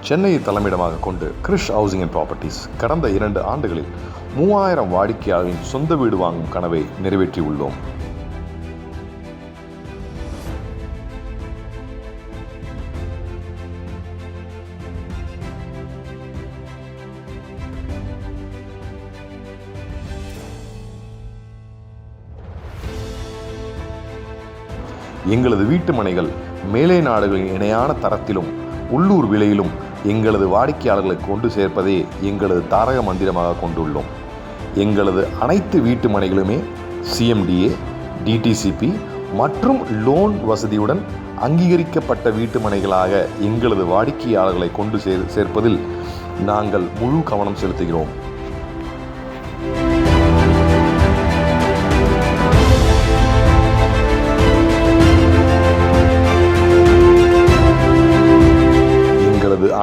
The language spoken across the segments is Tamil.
சென்னையை தலைமையிடமாக கொண்டு கிரிஷ் ஹவுசிங் அண்ட் ப்ராப்பர்ட்டிஸ் கடந்த 2 ஆண்டுகளில் 3000 வாடிக்கையாளர்களின் சொந்த வீடு வாங்கும் கனவை நிறைவேற்றியுள்ளோம். எங்களது வீட்டு மனைகள் மேலை நாடுகளின் இணையான தரத்திலும் உள்ளூர் விலையிலும் எங்களது வாடிக்கையாளர்களை கொண்டு சேர்ப்பதே எங்களது தாரக மந்திரமாக கொண்டுள்ளோம். எங்களது அனைத்து வீட்டு மனைகளுமே CMDA, DTCP மற்றும் லோன் வசதியுடன் அங்கீகரிக்கப்பட்ட வீட்டு மனைகளாக எங்களது வாடிக்கையாளர்களை கொண்டு சேர்ப்பதில் நாங்கள் முழு கவனம் செலுத்துகிறோம்.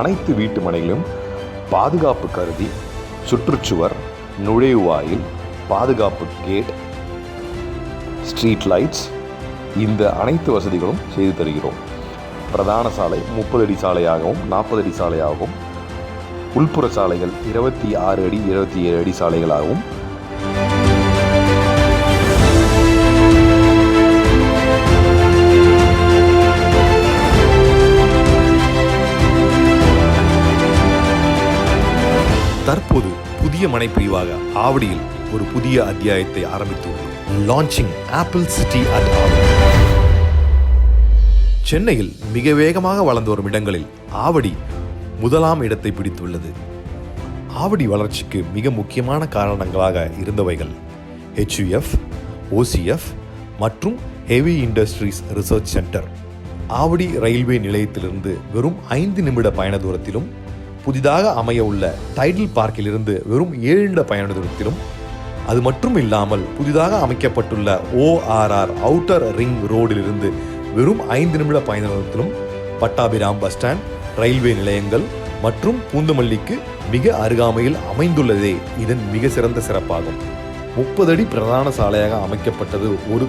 அனைத்து வீட்டு மனைகளும் பாதுகாப்பு கருதி சுற்றுச்சுவர், நுழைவாயில், பாதுகாப்பு கேட், ஸ்ட்ரீட் லைட்ஸ், இந்த அனைத்து வசதிகளும் செய்து தருகிறோம். பிரதான சாலை 30 அடி சாலையாகவும் 40 அடி சாலையாகவும், உள்புற சாலைகள் 26 அடி 27 அடி சாலைகளாகவும், தற்போது புதிய மனை பிரிவாக ஆவடியில் ஒரு புதிய அத்தியாயத்தை ஆரம்பித்துள்ளோம். Launching Apple city at Avadi. சென்னையில் மிக வேகமாக வளர்ந்து வரும் இடங்களில் ஆவடி முதலாம் இடத்தை பிடித்துள்ளது. ஆவடி வளர்ச்சிக்கு மிக முக்கியமான காரணங்களாக இருந்தவைகள் HUF, OCF மற்றும் heavy industries research centre. Avadi railway நிலையத்திலிருந்து வெறும் 5 நிமிட பயண தூரத்திலும், புதிதாக அமைய உள்ள டைடல் பார்க்கிலிருந்து வெறும் 7 நிமிட பயண தூரத்திலும், அது மட்டும் இல்லாமல் புதிதாக அமைக்கப்பட்டுள்ள ORR அவுட்டர் ரிங் ரோடிலிருந்து வெறும் 5 நிமிட பயண தூரத்திலும், பட்டாபிராம் பஸ் ஸ்டாண்ட், ரயில்வே நிலையங்கள் மற்றும் பூந்தமல்லிக்கு மிக அருகாமையில் அமைந்துள்ளதே இதன் மிக சிறந்த சிறப்பாகும். 30 அடி பிரதான சாலையாக அமைக்கப்பட்டது ஒரு